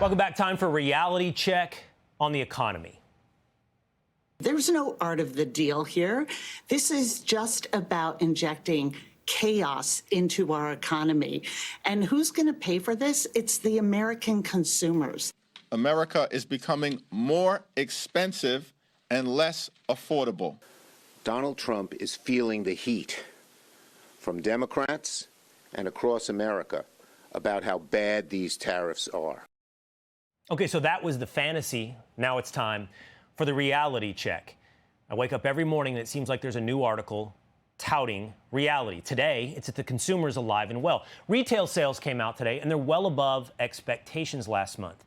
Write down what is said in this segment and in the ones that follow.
Welcome back. Time for reality check on the economy. There's no art of the deal here. This is just about injecting chaos into our economy. And who's going to pay for this? It's the American consumers. America is becoming more expensive and less affordable. Donald Trump is feeling the heat from Democrats and across America about how bad these tariffs are. Okay, so that was the fantasy. Now it's time for the reality check. I wake up every morning and it seems like there's a new article touting reality. Today, it's that the consumer is alive and well. Retail sales came out today, and they're well above expectations last month.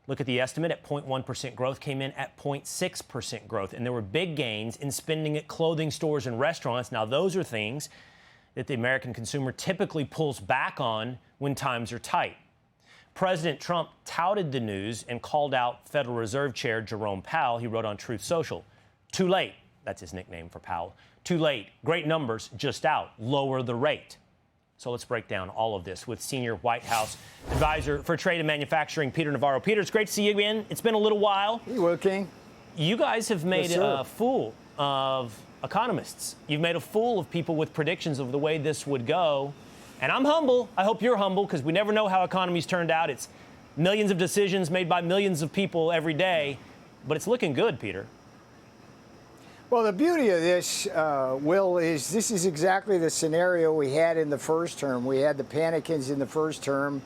Look at the estimate at 0.1% growth, came in at 0.6% growth, and there were big gains in spending at clothing stores and restaurants. Now, those are things that the American consumer typically pulls back on when times are tight. President Trump touted the news and called out Federal Reserve Chair Jerome Powell. He wrote on Truth Social, "Too late." That's his nickname for Powell. "Too late. Great numbers just out. Lower the rate." So let's break down all of this with senior White House advisor for trade and manufacturing, Peter Navarro. Peter, it's great to see you again. It's been a little while. Hey, Will Cain. You guys have made a fool of economists. You've made a fool of people with predictions of the way this would go. And I'm humble. I hope you're humble, because we never know how economies turned out. It's millions of decisions made by millions of people every day. But it's looking good, Peter. Well, the beauty of this, Will, is this is exactly the scenario we had in the first term. We had the panicans in the first term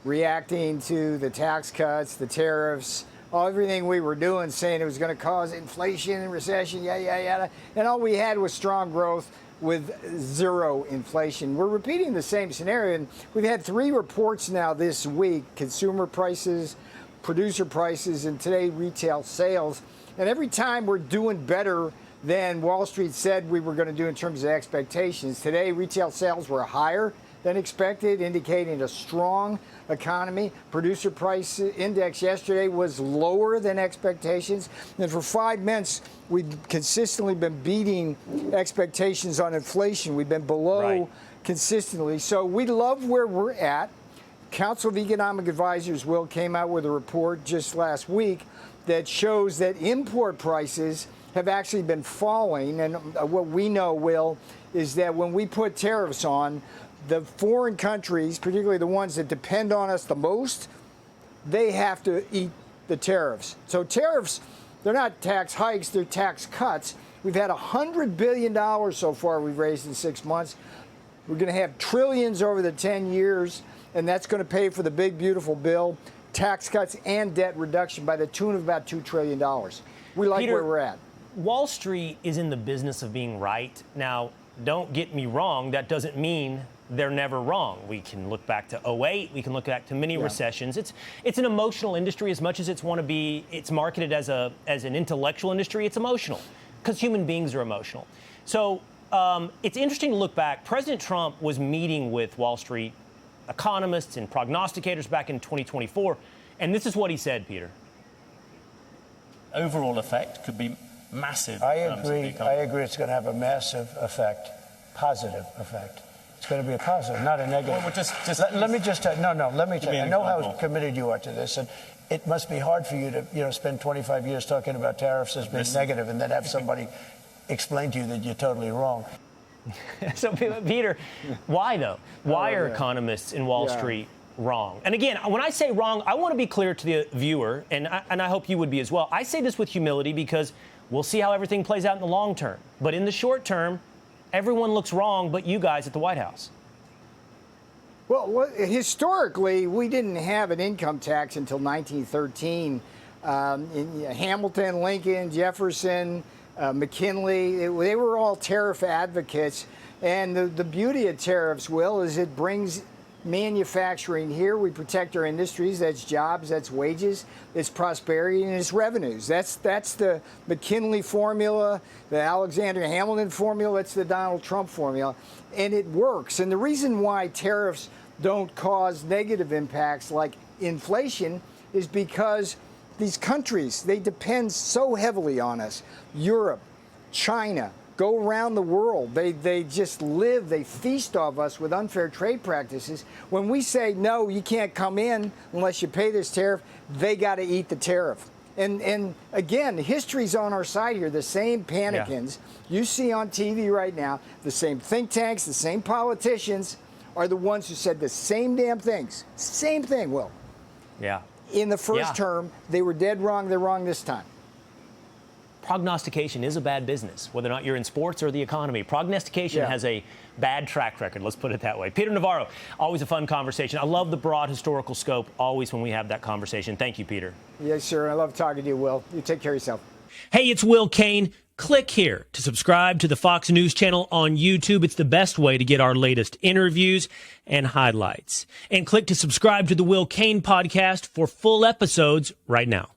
reacting to the tax cuts, the tariffs, everything we were doing, saying it was going to cause inflation and recession, yada, yada, yada. And all we had was strong growth with zero inflation. We're repeating the same scenario, and we've had 3 reports now this week: consumer prices, producer prices, and today retail sales. And every time we're doing better than Wall Street said we were going to do in terms of expectations. Today, retail sales were higher than expected, indicating a strong economy. Producer price index yesterday was lower than expectations. And for 5 months, we've consistently been beating expectations on inflation. We've been below consistently. So we love where we're at. Council of Economic Advisors, Will, came out with a report just last week that shows that import prices have actually been falling. And what we know, Will, is that when we put tariffs on, the foreign countries, particularly the ones that depend on us the most, they have to eat the tariffs. So tariffs, they're not tax hikes, they're tax cuts. We've had $100 billion so far we've raised in 6 months. We're going to have trillions over the 10 years, and that's going to pay for the big, beautiful bill, tax cuts and debt reduction by the tune of about $2 trillion. We like Peter, where we're at. Wall Street is in the business of being right. Now, don't get me wrong, that doesn't mean they're never wrong. We can look back to 2008. We can look back to many recessions. It's an emotional industry as much as it's marketed as an intellectual industry. It's emotional because human beings are emotional. So it's interesting to look back. President Trump was meeting with Wall Street economists and prognosticators back in 2024, and this is what he said, Peter. Overall effect could be massive. I agree. It's going to have a massive effect, positive effect. It's going to be a positive, not a negative. Well, let me just tell you. I know how committed you are to this, and it must be hard for you to spend 25 years talking about tariffs as being negative, and then have somebody explain to you that you're totally wrong. So, Peter, why though? Why are economists in Wall Street wrong? And again, when I say wrong, I want to be clear to the viewer, and I hope you would be as well. I say this with humility because we'll see how everything plays out in the long term. But in the short term, everyone looks wrong but you guys at the White House. Well, historically, we didn't have an income tax until 1913. In Hamilton, Lincoln, Jefferson, McKinley, they were all tariff advocates. And the beauty of tariffs, Will, is it brings manufacturing here. We protect our industries. That's jobs, that's wages, it's prosperity, and it's revenues. That's the McKinley formula, the Alexander Hamilton formula, that's the Donald Trump formula. And it works. And the reason why tariffs don't cause negative impacts like inflation is because these countries, they depend so heavily on us. Europe, China, go around the world. They just live, they feast off us with unfair trade practices. When we say, no, you can't come in unless you pay this tariff, they got to eat the tariff. And again, history's on our side here. The same panicans you see on TV right now, the same think tanks, the same politicians are the ones who said the same damn things. Same thing, Will. Yeah. In the first term, they were dead wrong. They're wrong this time. Prognostication is a bad business, whether or not you're in sports or the economy. Prognostication has a bad track record, let's put it that way. Peter Navarro, always a fun conversation. I love the broad historical scope, always when we have that conversation. Thank you, Peter. Yes, sir. I love talking to you, Will. You take care of yourself. Hey, it's Will Cain. Click here to subscribe to the Fox News channel on YouTube. It's the best way to get our latest interviews and highlights. And click to subscribe to the Will Cain podcast for full episodes right now.